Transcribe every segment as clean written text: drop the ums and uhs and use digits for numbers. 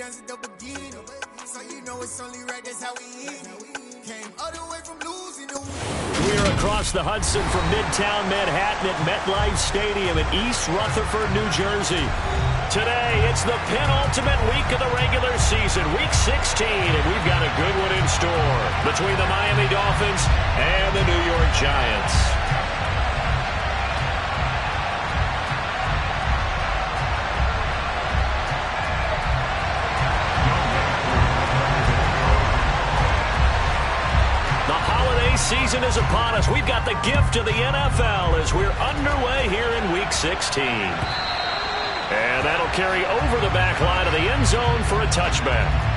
hands at the beginning. So you know it's only right, that's how we eat it. Came all the way from losing the We're across the Hudson from Midtown Manhattan at MetLife Stadium in East Rutherford, New Jersey. Today, it's the penultimate week of the regular season, week 16, and we've got a good one in store between the Miami Dolphins and the New York Giants. Season is upon us. We've got the gift of the NFL as we're underway here in Week 16. And that'll carry over the back line of the end zone for a touchback.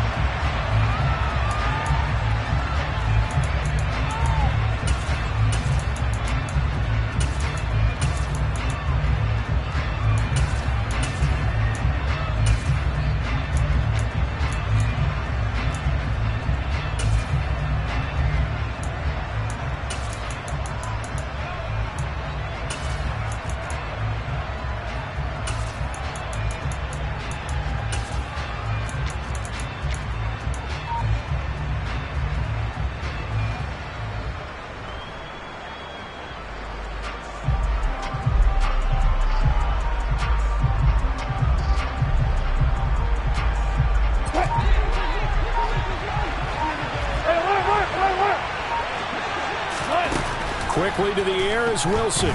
Quickly to the air is Wilson.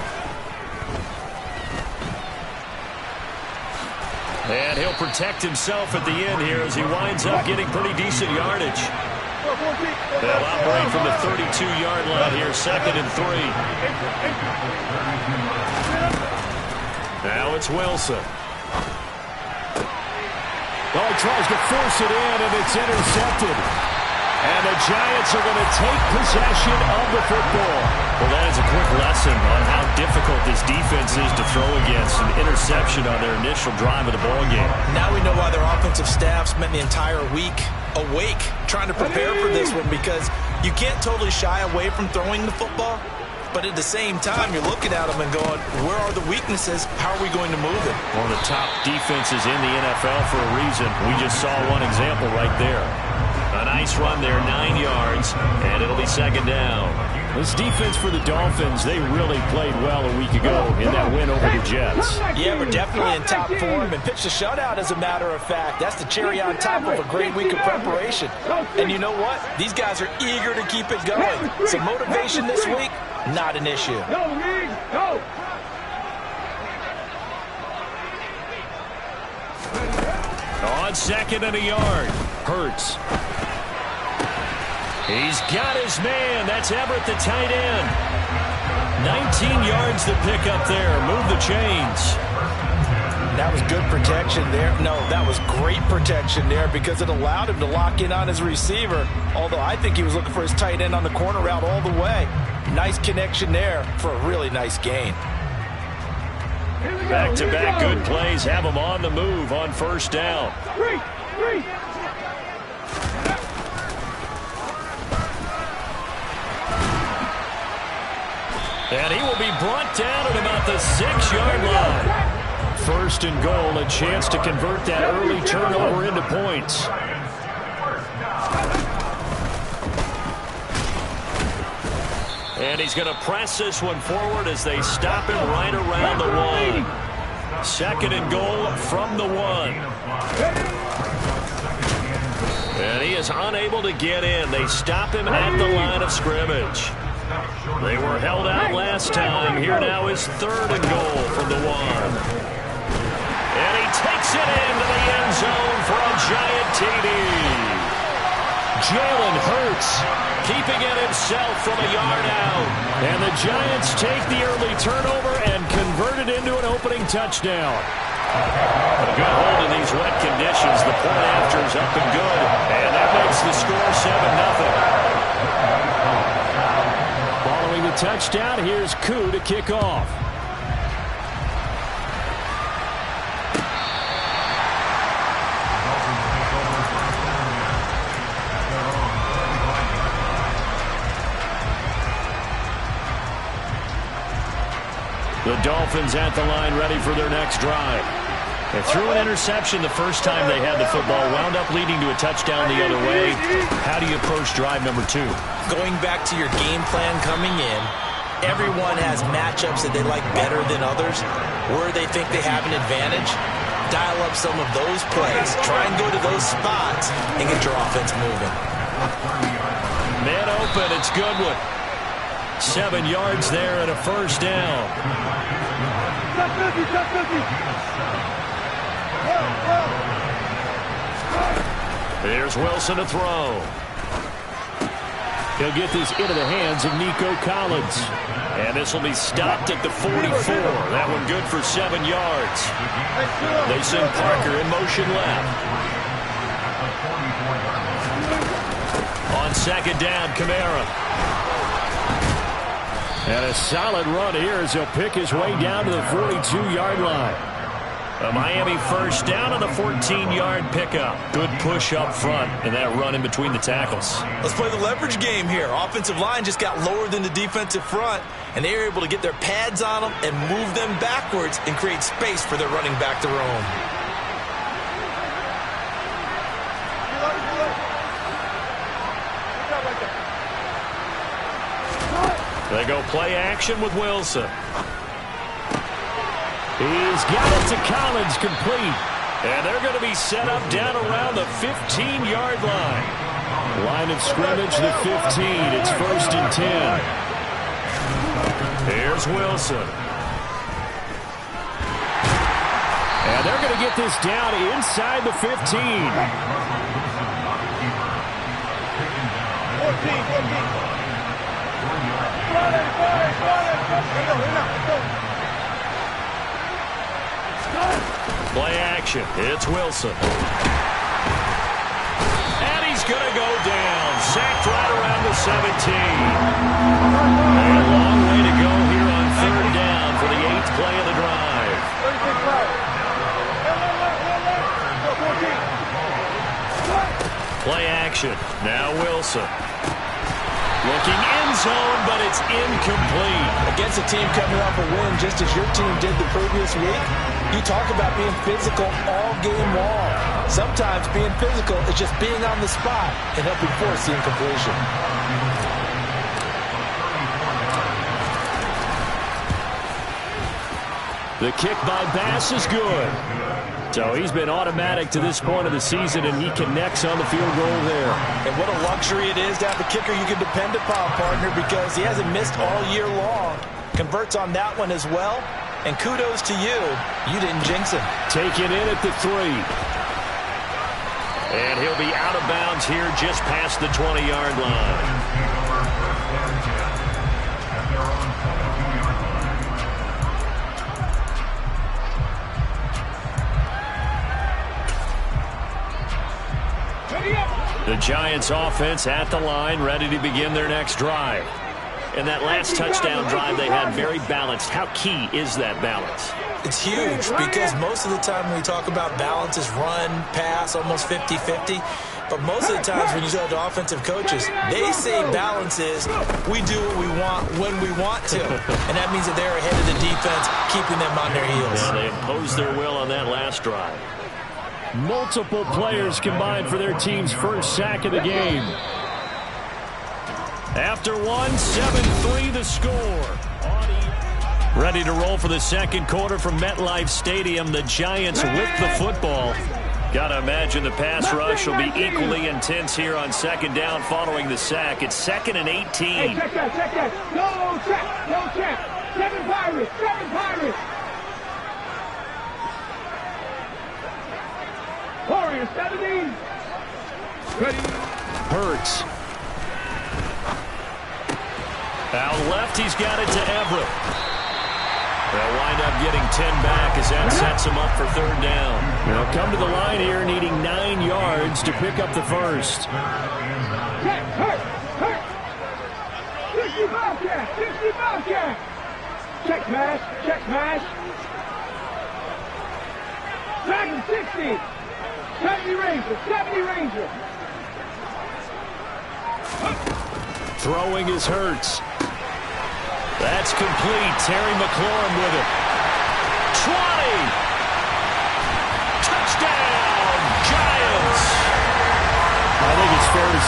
And he'll protect himself at the end here as he winds up getting pretty decent yardage. They'll operate from the 32-yard line here, 2nd and 3. Now it's Wilson. Oh, he tries to force it in, and it's intercepted. And the Giants are going to take possession of the football. Well, that is a quick lesson on how difficult this defense is to throw against. An interception on their initial drive of the ballgame. Now we know why their offensive staff spent the entire week awake trying to prepare for this one, because you can't totally shy away from throwing the football, but at the same time, you're looking at them and going, where are the weaknesses? How are we going to move it? One of the top defenses in the NFL for a reason. We just saw one example right there. A nice run there, 9 yards, and it'll be 2nd down. This defense for the Dolphins, they really played well a week ago in that win over the Jets. Yeah, we're definitely in top form and pitched a shutout, as a matter of fact. That's the cherry on top of a great week of preparation. And you know what? These guys are eager to keep it going. So motivation this week, not an issue. Go! On 2nd and a yard, Hurts. He's got his man. That's Everett, the tight end. 19 yards to pick up there. Move the chains. That was good protection there. No, that was great protection there, because it allowed him to lock in on his receiver, although I think he was looking for his tight end on the corner route all the way. Nice connection there for a really nice gain. Back-to-back good plays have him on the move on 1st down. And he will be brought down at about the 6-yard line. 1st and goal, a chance to convert that early turnover into points. And he's going to press this one forward as they stop him right around the 1. 2nd and goal from the 1. And he is unable to get in. They stop him at the line of scrimmage. They were held out last time. Here now is 3rd and goal from the 1. And he takes it into the end zone for a giant TD. Jalen Hurts keeping it himself from a yard out. And the Giants take the early turnover and convert it into an opening touchdown. A good hold in these wet conditions. The point after is up and good. And that makes the score 7-0. Following the touchdown, here's Koo to kick off. The Dolphins at the line, ready for their next drive. They threw an interception the first time they had the football, wound up leading to a touchdown the other way. How do you approach drive number 2? Going back to your game plan coming in, everyone has matchups that they like better than others, where they think they have an advantage. Dial up some of those plays. Try and go to those spots and get your offense moving. Man open, it's Goodwin. 7 yards there and a first down. Here's Wilson to throw. He'll get this into the hands of Nico Collins. And this will be stopped at the 44. That one good for 7 yards. They send Parker in motion left. On second down, Kamara. And a solid run here as he'll pick his way down to the 42-yard line. A Miami first down on the 14-yard pickup. Good push up front and that run in between the tackles. Let's play the leverage game here. Offensive line just got lower than the defensive front, and they were able to get their pads on them and move them backwards and create space for their running back to roam. They go play action with Wilson. He's got it to Collins, complete. And they're going to be set up down around the 15-yard line. Line of scrimmage, the 15. It's 1st and 10. Here's Wilson. And they're going to get this down inside the 15. 14. Play action. It's Wilson. And he's going to go down. Sacked right around the 17. And a long way to go here on 3rd down for the 8th play of the drive. Play action. Now Wilson. Looking end zone, but it's incomplete. Against a team coming off a win, just as your team did the previous week, you talk about being physical all game long. Sometimes being physical is just being on the spot and helping force the incompletion. The kick by Bass is good. So he's been automatic to this point of the season, and he connects on the field goal there. And what a luxury it is to have a kicker you can depend upon, partner, because he hasn't missed all year long. Converts on that one as well. And kudos to you. You didn't jinx him. Taken in at the 3. And he'll be out of bounds here just past the 20-yard line. The Giants offense at the line, ready to begin their next drive. And that last touchdown drive they had very balanced. How key is that balance? It's huge because most of the time when we talk about balance is run, pass, almost 50-50. But most of the times when you talk to offensive coaches, they say balance is we do what we want when we want to. And that means that they're ahead of the defense, keeping them on their heels. Yeah, they imposed their will on that last drive. Multiple players combined for their team's first sack of the game. After one, 7-3 the score. Ready to roll for the second quarter from MetLife Stadium. The Giants with the football. Got to imagine the pass rush will be equally intense here on second down following the sack. It's 2nd and 18. Hey, check that. No check. 7 Pirates. Warriors, 70. Ready. Hurts. Out left, he's got it to Everett. They'll wind up getting 10 back as that sets him up for 3rd down. They'll come to the line here needing 9 yards to pick up the first. Hurt. 60 Bobcat. Check smash. Dragon 60. 70 Ranger. Throwing is Hurts. That's complete. Terry McLaurin with it. 20.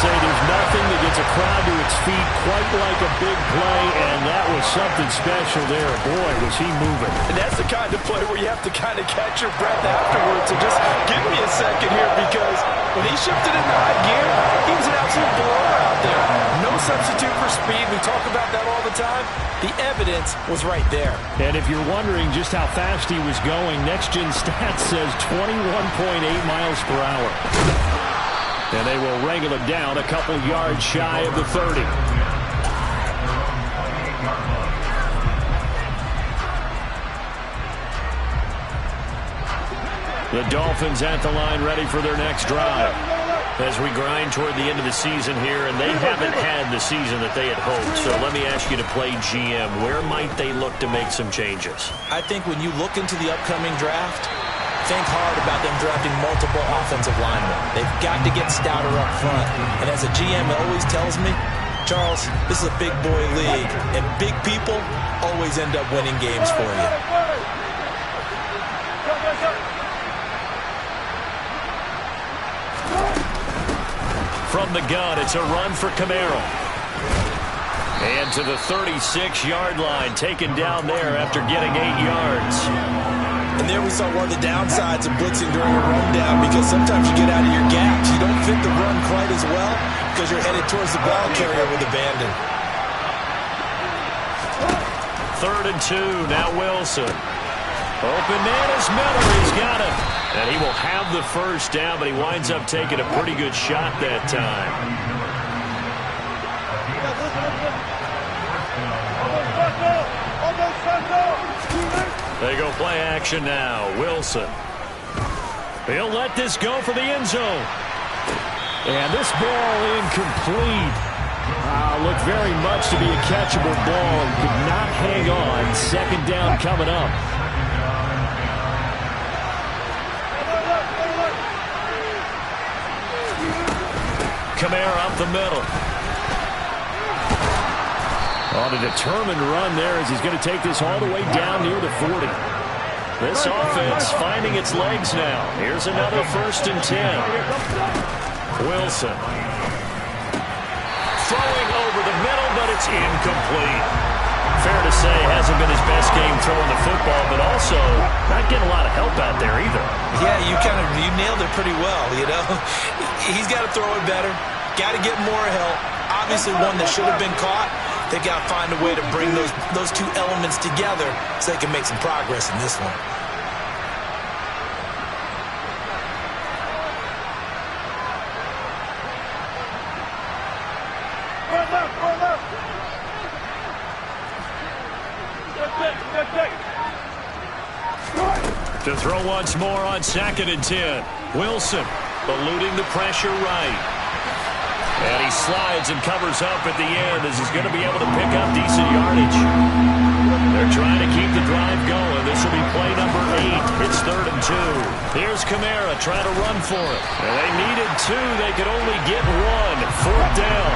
say there's nothing that gets a crowd to its feet quite like a big play, and that was something special there. Boy, was he moving. And that's the kind of play where you have to kind of catch your breath afterwards. So just give me a second here, because when he shifted into high gear, he was an absolute blower out there. No substitute for speed. We talk about that all the time. The evidence was right there. And if you're wondering just how fast he was going, Next Gen Stats says 21.8 miles per hour. And they will wrangle him down a couple yards shy of the 30. The Dolphins at the line, ready for their next drive. As we grind toward the end of the season here, and they haven't had the season that they had hoped. So let me ask you to play GM. Where might they look to make some changes? I think when you look into the upcoming draft, think hard about them drafting multiple offensive linemen. They've got to get stouter up front. And as a GM always tells me, Charles, this is a big boy league, and big people always end up winning games for you. From the gun, it's a run for Camaro. And to the 36-yard line, taken down there after getting 8 yards. And there we saw one of the downsides of blitzing during a rundown, because sometimes you get out of your gaps. You don't fit the run quite as well because you're headed towards the ball carrier with abandon. 3rd and 2, now Wilson. Open man is Miller, he's got it. And he will have the first down, but he winds up taking a pretty good shot that time. They go play action now. Wilson. He'll let this go for the end zone. And this ball incomplete. Looked very much to be a catchable ball and could not hang on. 2nd down coming up. Kamara up the middle. On a determined run there as he's going to take this all the way down near the 40. This offense finding its legs now. Here's another 1st and 10. Wilson. Throwing over the middle, but it's incomplete. Fair to say, hasn't been his best game throwing the football, but also not getting a lot of help out there either. Yeah, you nailed it pretty well, you know. He's got to throw it better. Got to get more help. Obviously one that should have been caught. They got to find a way to bring those two elements together so they can make some progress in this one. To throw once more on 2nd and 10. Wilson eluding the pressure right. And he slides and covers up at the end as he's going to be able to pick up decent yardage. They're trying to keep the drive going. This will be play number 8. It's 3rd and 2. Here's Kamara trying to run for it. And they needed 2. They could only get 1. 4th down.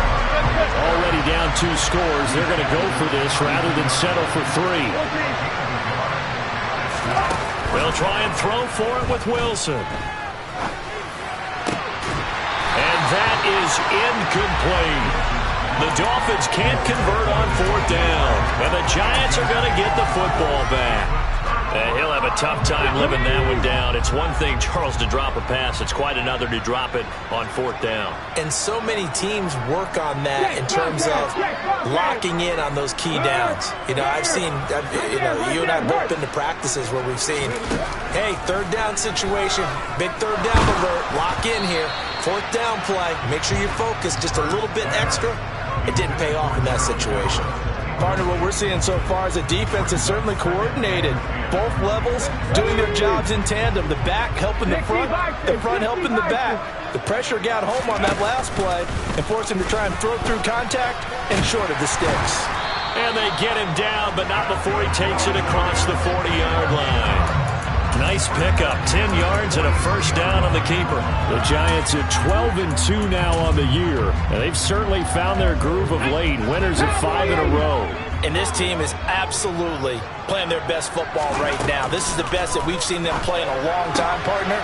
Already down 2 scores. They're going to go for this rather than settle for 3. They'll try and throw for it with Wilson. And that is incomplete. The Dolphins can't convert on 4th down. And the Giants are going to get the football back. He'll have a tough time living that one down. It's one thing, Charles, to drop a pass. It's quite another to drop it on 4th down. And so many teams work on that in terms of locking in on those key downs. You know, you and I have both been to practices where we've seen, hey, 3rd down situation, big 3rd down alert, lock in here. 4th down play, make sure you focus just a little bit extra. It didn't pay off in that situation. Partner, what we're seeing so far is a defense is certainly coordinated. Both levels doing their jobs in tandem. The back helping the front helping the back. The pressure got home on that last play and forced him to try and throw through contact and short of the sticks. And they get him down, but not before he takes it across the 40-yard line. Nice pickup, 10 yards and a 1st down on the keeper. The Giants are 12-2 now on the year, and they've certainly found their groove of late. Winners of 5 in a row. And this team is absolutely playing their best football right now. This is the best that we've seen them play in a long time, partner.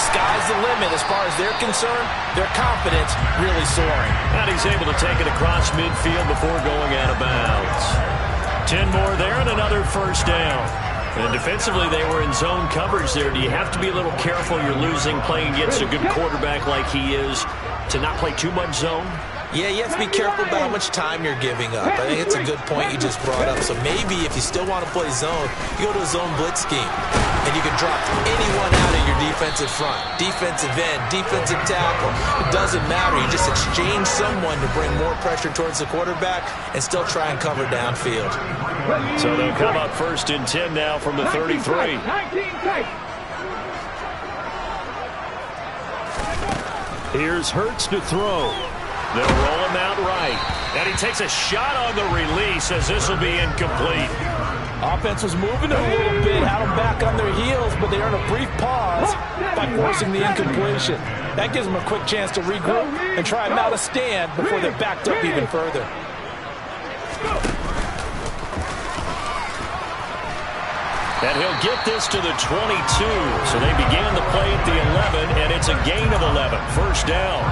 Sky's the limit as far as they're concerned. Their confidence really soaring. And he's able to take it across midfield before going out of bounds. 10 more there and another first down. And defensively, they were in zone coverage there. Do you have to be a little careful? You're losing, playing against a good quarterback like he is, to not play too much zone? Yeah, you have to be careful about how much time you're giving up. I think it's a good point you just brought up. So maybe if you still want to play zone, you go to a zone blitz scheme. And you can drop anyone out of your defensive front. Defensive end, defensive tackle. It doesn't matter. You just exchange someone to bring more pressure towards the quarterback and still try and cover downfield. So they'll come up 1st and 10 now from the 33. Here's Hurts to throw. They'll roll him out right. And he takes a shot on the release as this will be incomplete. Offense was moving a little bit, had them back on their heels, but they earned a brief pause by forcing the incompletion. That gives them a quick chance to regroup and try and mount a stand before they're backed up even further. And he'll get this to the 22. So they began the play at the 11, and it's a gain of 11. First down.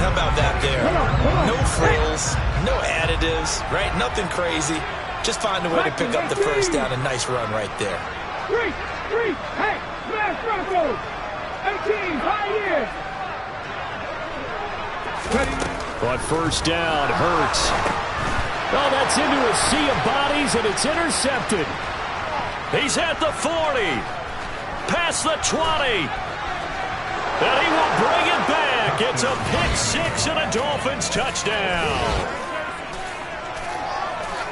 How about that there? No frills, no additives, right? Nothing crazy. Just find a way to pick up the first down. A nice run right there. Hey, smash Broncos. 18, high years. But first down, Hurts. Oh, that's into a sea of bodies, and it's intercepted. He's at the 40. Past the 20. And he will bring it back. It's a pick six and a Dolphins touchdown.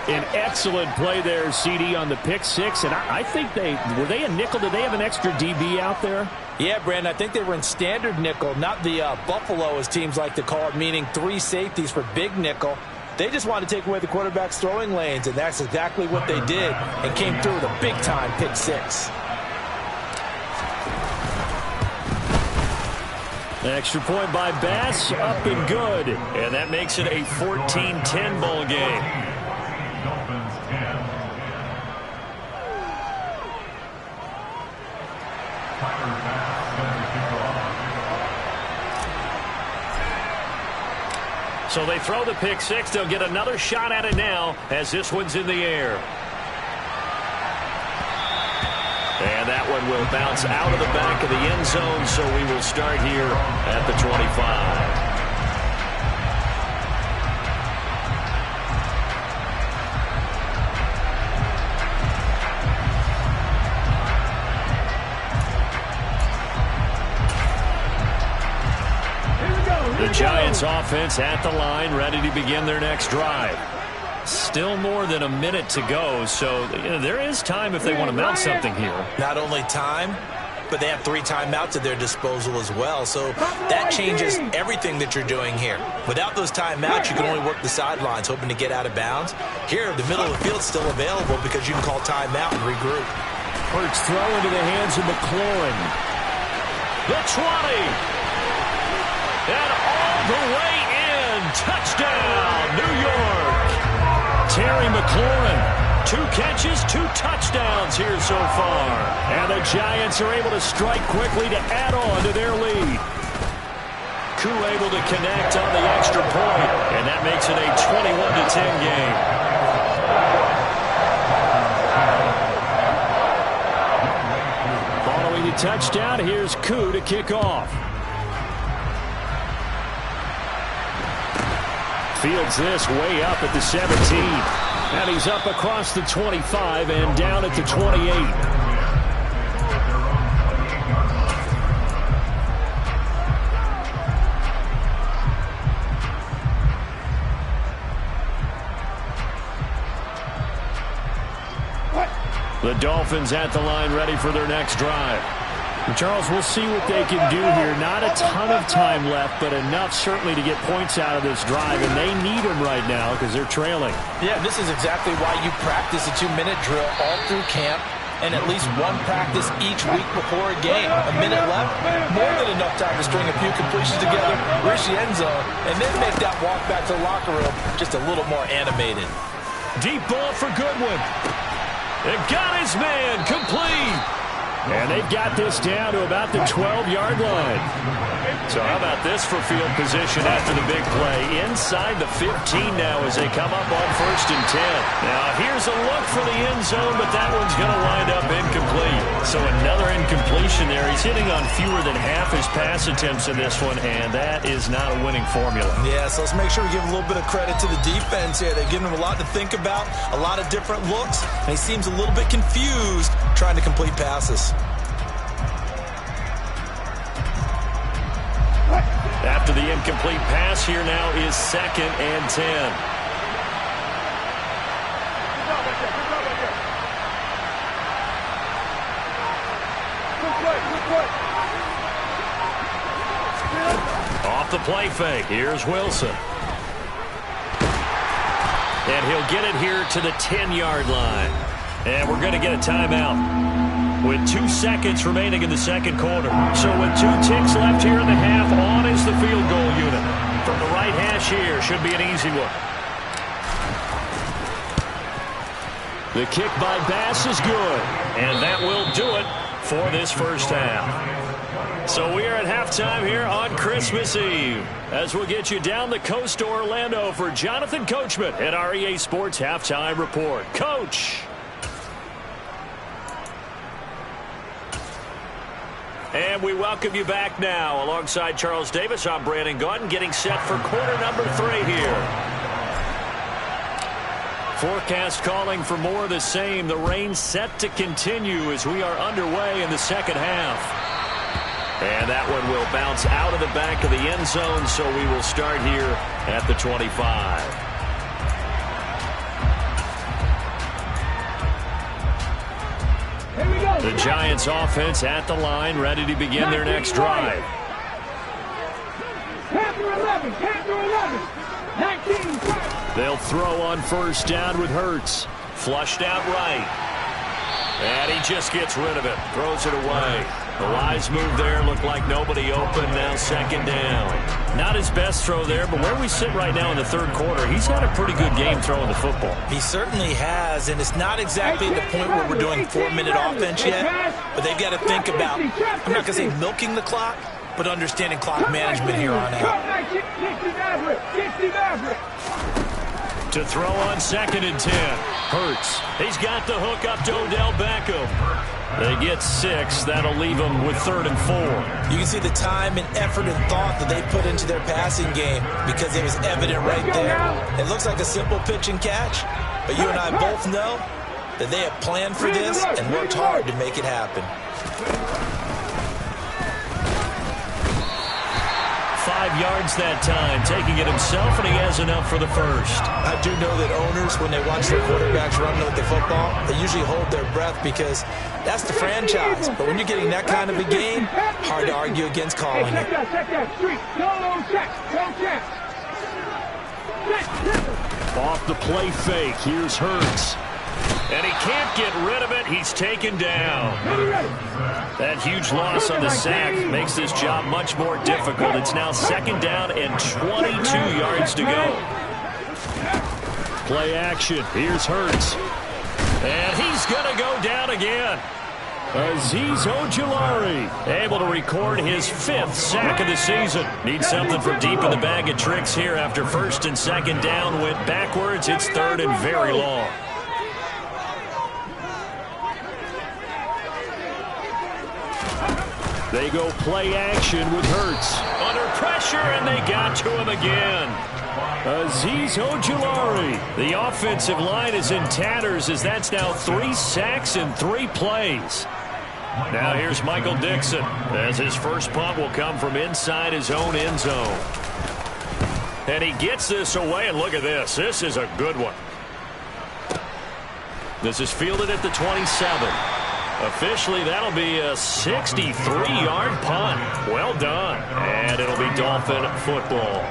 An excellent play there, CD, on the pick six. And I think were they a nickel? Did they have an extra DB out there? Yeah, Brandon, I think they were in standard nickel, not the Buffalo, as teams like to call it, meaning 3 safeties for big nickel. They just wanted to take away the quarterback's throwing lanes, and that's exactly what they did and came through with a big-time pick six. Extra point by Bass, up and good. And that makes it a 14-10 ball game. So they throw the pick six. They'll get another shot at it now as this one's in the air. And that one will bounce out of the back of the end zone, so we will start here at the 25. The Giants offense at the line, ready to begin their next drive. Still more than a minute to go, so there is time if they want to mount something here. Not only time, but they have 3 timeouts at their disposal as well, so that changes everything that you're doing here. Without those timeouts, you can only work the sidelines, hoping to get out of bounds. Here, the middle of the field's still available because you can call timeout and regroup. Hurts throw into the hands of McLaurin. The 20. And all the way in. Touchdown, New York. Terry McLaurin, 2 catches, 2 touchdowns here so far. And the Giants are able to strike quickly to add on to their lead. Koo able to connect on the extra point, and that makes it a 21-10 game. Following the touchdown, here's Koo to kick off. Fields this way up at the 17. And he's up across the 25 and down at the 28. The Dolphins at the line ready for their next drive. Charles, we'll see what they can do here. Not a ton of time left, but enough certainly to get points out of this drive, and they need them right now because they're trailing. Yeah, this is exactly why you practice a 2-minute drill all through camp and at least 1 practice each week before a game. A minute left, more than enough time to string a few completions together, reach the end zone, and then make that walk back to the locker room just a little more animated. Deep ball for Goodwin. It got his man complete. And they've got this down to about the 12-yard line. So how about this for field position after the big play? Inside the 15 now as they come up on 1st and 10. Now here's a look for the end zone, but that one's going to wind up incomplete. So another incompletion there. He's hitting on fewer than half his pass attempts in this one, and that is not a winning formula. Yeah, so let's make sure we give a little bit of credit to the defense here. They've given him a lot to think about, a lot of different looks, and he seems a little bit confused trying to complete passes. After the incomplete pass, here now is 2nd and 10. Off the play fake. Here's Wilson. And he'll get it here to the 10-yard line. And we're going to get a timeout with 2 seconds remaining in the second quarter. So with 2 ticks left here in the half, on is the field goal unit. From the right hash here, should be an easy one. The kick by Bass is good. And that will do it for this first half. So we are at halftime here on Christmas Eve, as we'll get you down the coast to Orlando for Jonathan Coachman at our EA Sports Halftime Report. Coach. And we welcome you back now. Alongside Charles Davis, I'm Brandon Gaudin, getting set for quarter number 3 here. Forecast calling for more of the same. The rain set to continue as we are underway in the second half. And that one will bounce out of the back of the end zone, so we will start here at the 25. The Giants offense at the line, ready to begin their next drive. They'll throw on 1st down with Hurts. Flushed out right. And he just gets rid of it. Throws it away. The wise move there. Looked like nobody open. Now 2nd down. Not his best throw there, but where we sit right now in the 3rd quarter, he's had a pretty good game throwing the football. He certainly has, and it's not exactly at the point where we're doing 4-minute offense yet, but they've got to think about, I'm not going to say milking the clock, but understanding clock management here on out. To throw on 2nd and 10. Hurts. He's got the hook up to Odell Beckham. They get 6. That'll leave them with 3rd and 4. You can see the time and effort and thought that they put into their passing game because it was evident right there. It looks like a simple pitch and catch, but you and I both know that they have planned for this and worked hard to make it happen. 5 yards that time, taking it himself, and he has enough for the first. I do know that owners, when they watch their quarterbacks run with the football, they usually hold their breath because that's the franchise. But when you're getting that kind of a game, hard to argue against calling it. Off the play fake, here's Hurts. And he can't get rid of it. He's taken down. That huge loss on the sack makes this job much more difficult. It's now 2nd down and 22 yards to go. Play action. Here's Hurts. And he's going to go down again. Azeez Ojulari able to record his 5th sack of the season. Needs something from deep in the bag of tricks here after 1st and 2nd down. Went backwards. It's 3rd and very long. They go play action with Hurts. Under pressure, and they got to him again. Azeez Ojulari. The offensive line is in tatters as that's now 3 sacks in 3 plays. Now here's Michael Dixon as his first punt will come from inside his own end zone. And he gets this away, and look at this. This is a good one. This is fielded at the 27. Officially, that'll be a 63-yard punt. Well done. And it'll be Dolphin football.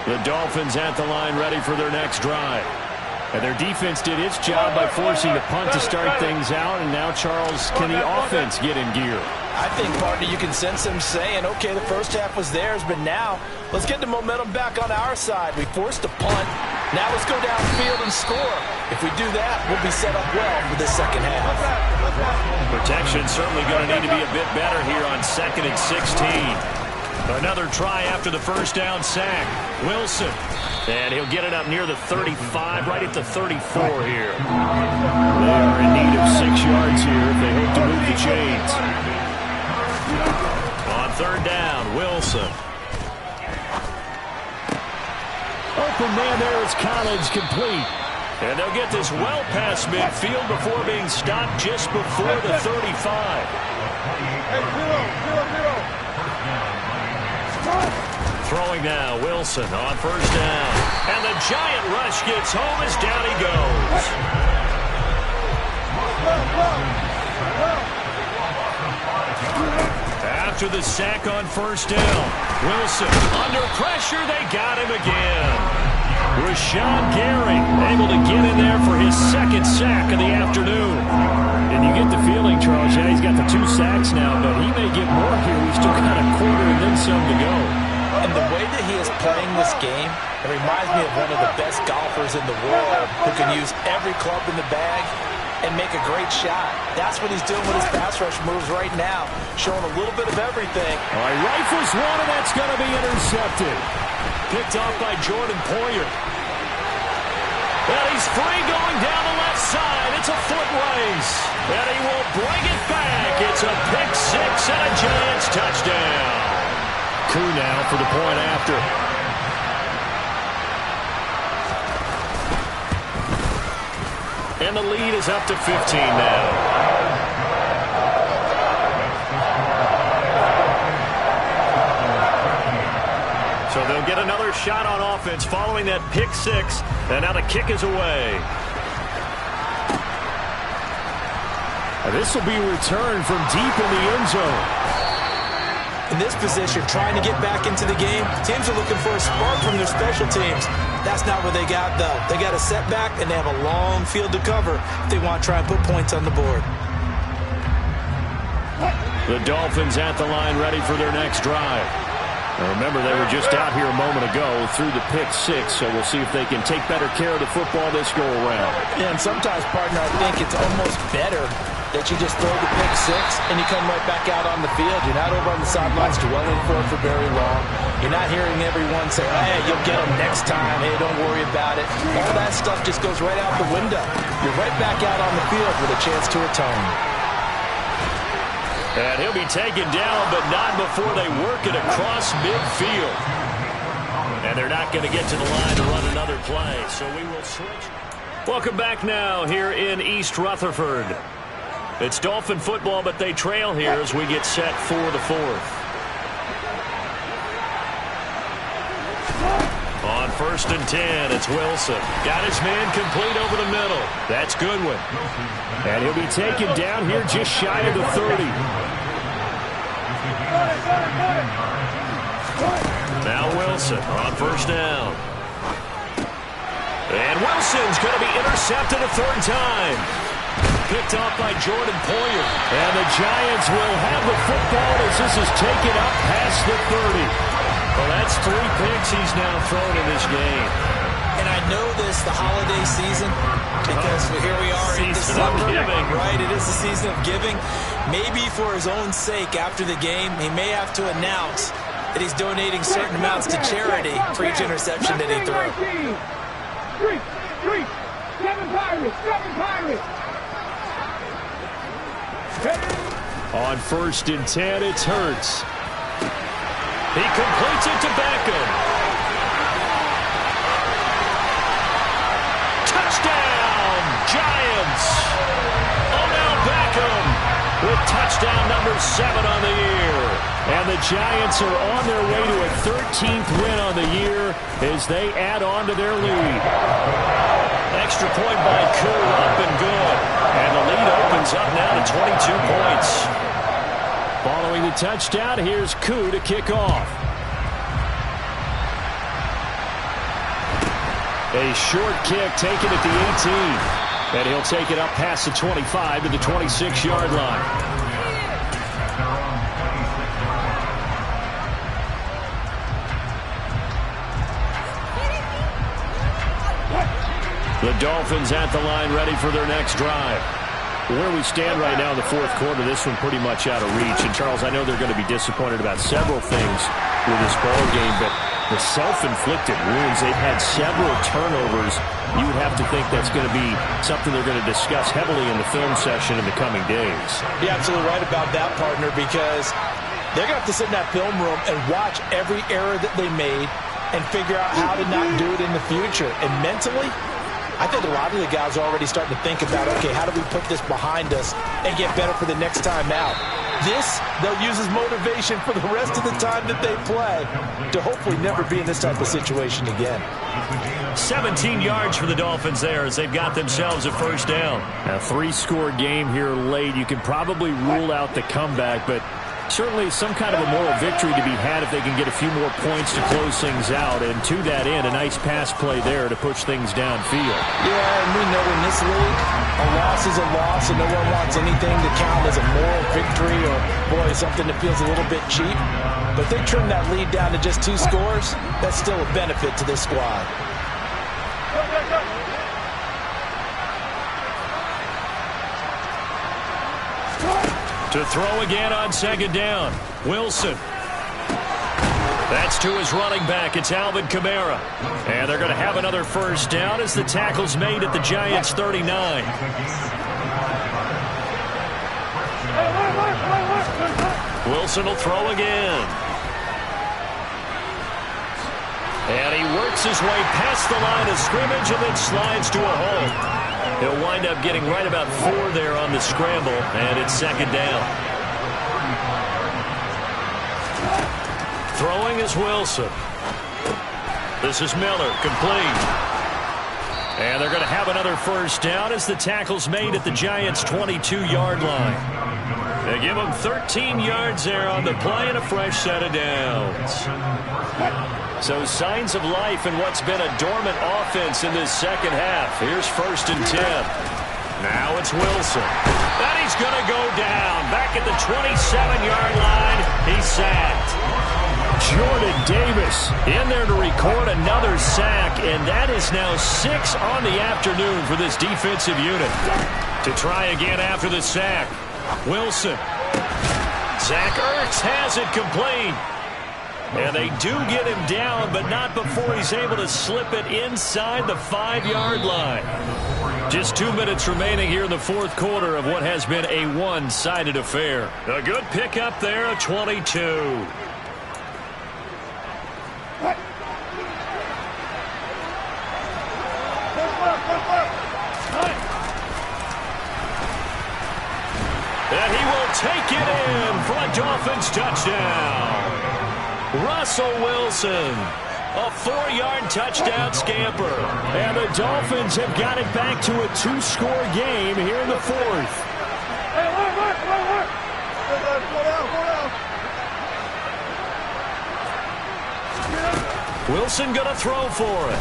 The Dolphins at the line ready for their next drive. And their defense did its job by forcing the punt to start things out. And now, Charles, can the offense get in gear? I think, partner, you can sense them saying, okay, the first half was theirs, but now let's get the momentum back on our side. We forced the punt. Now let's go downfield and score. If we do that, we'll be set up well for the second half. Protection certainly going to need to be a bit better here on 2nd and 16. Another try after the first down sack. Wilson. And he'll get it up near the 35, right at the 34 here. They are in need of 6 yards here if they hope to move the chains. On 3rd down, Wilson. Open man there is Collins, complete. And they'll get this well past midfield before being stopped just before the 35. Throwing now, Wilson on 1st down. And the giant rush gets home as down he goes. After the sack on 1st down, Wilson under pressure, they got him again. Rashawn Gary able to get in there for his 2nd sack of the afternoon. And you get the feeling, Charles, yeah, he's got the 2 sacks now, but he may get more here. We've still got a quarter and then some to go. And the way that he is playing this game, it reminds me of one of the best golfers in the world who can use every club in the bag and make a great shot. That's what he's doing with his pass rush moves right now, showing a little bit of everything. All right, rifles one, and that's going to be intercepted. Picked off by Jordan Poyer. And he's free going down the left side. It's a foot race. And he will bring it back. It's a pick 6 and a Giants touchdown. Koo now for the point after. And the lead is up to 15 now. So they'll get another shot on offense following that pick 6. And now the kick is away. And this will be returned from deep in the end zone. In this position, trying to get back into the game, teams are looking for a spark from their special teams. That's not what they got, though. They got a setback, and they have a long field to cover if they want to try and put points on the board. The Dolphins at the line ready for their next drive. Now remember, they were just out here a moment ago through the pick 6, so we'll see if they can take better care of the football this go-around. Yeah, and sometimes, partner, I think it's almost better that you just throw the pick 6 and you come right back out on the field. You're not over on the sidelines dwelling for it for very long. You're not hearing everyone say, hey, you'll get them next time. Hey, don't worry about it. All that stuff just goes right out the window. You're right back out on the field with a chance to atone. And he'll be taken down, but not before they work it across midfield. And they're not going to get to the line to run another play, so we will switch. Welcome back now here in East Rutherford. It's Dolphin football, but they trail here as we get set for the 4th. On 1st and 10, it's Wilson. Got his man complete over the middle. That's Goodwin. And he'll be taken down here just shy of the 30. Now Wilson on 1st down. And Wilson's going to be intercepted a 3rd time. Picked off by Jordan Poyer. And the Giants will have the football as this is taken up past the 30. Well, that's 3 picks he's now thrown in this game. And I know this, the holiday season, because here we are in December. Right, it is the season of giving. Maybe for his own sake, after the game, he may have to announce that he's donating certain amounts to charity for each interception that he threw. 7 Pirates, 7 Pirates. On 1st and 10, it's Hurts. He completes it to Beckham. Touchdown, Giants. Odell Beckham with touchdown number 7 on the year. And the Giants are on their way to a 13th win on the year as they add on to their lead. Extra point by Koo, up and good. And the lead opens up now to 22 points. Following the touchdown, here's Koo to kick off. A short kick taken at the 18. And he'll take it up past the 25 to the 26-yard line. The Dolphins at the line, ready for their next drive. Where we stand right now in the fourth quarter, this one pretty much out of reach. And, Charles, I know they're going to be disappointed about several things with this ball game, but the self-inflicted wounds, they've had several turnovers. You would have to think that's going to be something they're going to discuss heavily in the film session in the coming days. You're absolutely right about that, partner, because they're going to have to sit in that film room and watch every error that they made and figure out how to not do it in the future. And mentally, I think a lot of the guys are already starting to think about, okay, how do we put this behind us and get better for the next time out? This, they'll use as motivation for the rest of the time that they play to hopefully never be in this type of situation again. 17 yards for the Dolphins there as they've got themselves a first down. A 3-score game here late. You can probably rule out the comeback, but certainly some kind of a moral victory to be had if they can get a few more points to close things out. And to that end, a nice pass play there to push things downfield. Yeah, and we know in this league, a loss is a loss, and no one wants anything to count as a moral victory or, boy, something that feels a little bit cheap. But if they trim that lead down to just 2 scores, that's still a benefit to this squad. To throw again on second down. Wilson. That's to his running back. It's Alvin Kamara. And they're going to have another first down as the tackle's made at the Giants' 39. Wilson will throw again. And he works his way past the line of scrimmage and then slides to a hole. He'll wind up getting right about 4 there on the scramble, and it's second down. Throwing is Wilson. This is Miller, complete. And they're going to have another first down as the tackle's made at the Giants' 22-yard line. They give them 13 yards there on the play and a fresh set of downs. So signs of life in what's been a dormant offense in this second half. Here's 1st and 10. Now it's Wilson. And he's going to go down. Back at the 27-yard line. He's sacked. Jordan Davis in there to record another sack, and that is now 6 on the afternoon for this defensive unit. To try again after the sack. Wilson. Zach Ertz has it complete. And they do get him down, but not before he's able to slip it inside the 5-yard line. Just 2 minutes remaining here in the fourth quarter of what has been a one-sided affair. A good pickup there, a 22. And he will take it in for a Dolphins touchdown. Russell Wilson, a 4-yard touchdown scamper. And the Dolphins have got it back to a 2-score game here in the fourth. Wilson going to throw for it.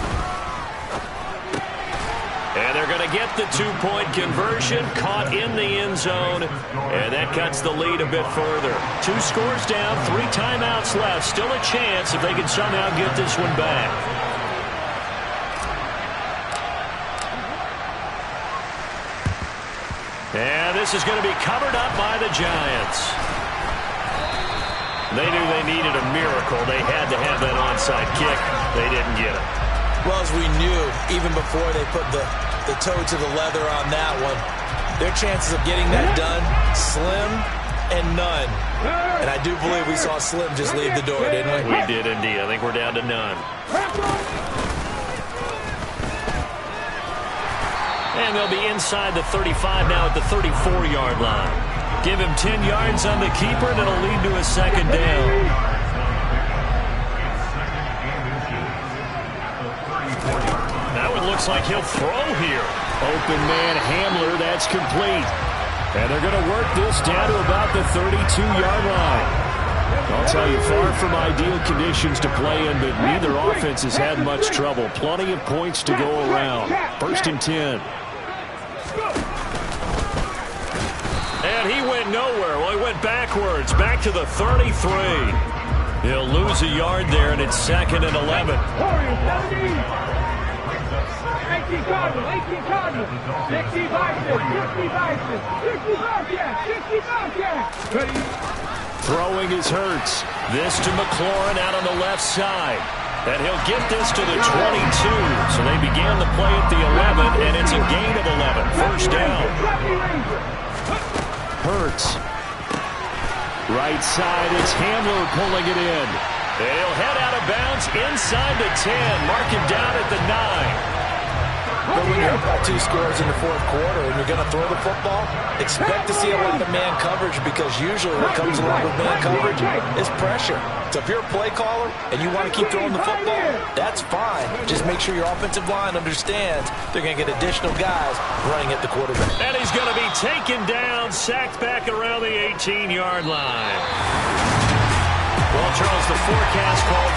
And they're going to get the 2-point conversion, caught in the end zone, and that cuts the lead a bit further. 2 scores down, 3 timeouts left. Still a chance if they can somehow get this one back. And this is going to be covered up by the Giants. They knew they needed a miracle. They had to have that onside kick. They didn't get it. Well, as we knew, even before they put the toe to the leather on that one, their chances of getting that done, slim and none. And I do believe we saw Slim just leave the door, didn't we? We did indeed. I think we're down to none. And they'll be inside the 35 now at the 34-yard line. Give him 10 yards on the keeper, and it'll lead to a second down. Looks like he'll throw here. Open man Hamler, that's complete. And they're going to work this down to about the 32-yard line. I'll tell you, far from ideal conditions to play in, but neither offense has had much trouble. Plenty of points to go around. 1st and 10. And he went nowhere. Well, he went backwards, back to the 33. He'll lose a yard there, and it's 2nd and 11. 18 Cardinal, 18 Cardinal. 65 yeah. Ready? Throwing is Hurts. This to McLaurin out on the left side. And he'll get this to the 22. So they began the play at the 11, and it's a gain of 11. First down. Hurts. Right side, it's Handler pulling it in. They'll head out of bounds inside the 10. Mark him down at the 9. But when you're up by 2 scores in the fourth quarter and you're going to throw the football, expect to see a lot of man coverage, because usually what comes along with man coverage is pressure. So if you're a play caller and you want to keep throwing the football, that's fine. Just make sure your offensive line understands they're going to get additional guys running at the quarterback. And he's going to be taken down, sacked back around the 18-yard line. Well, Charles, the forecast called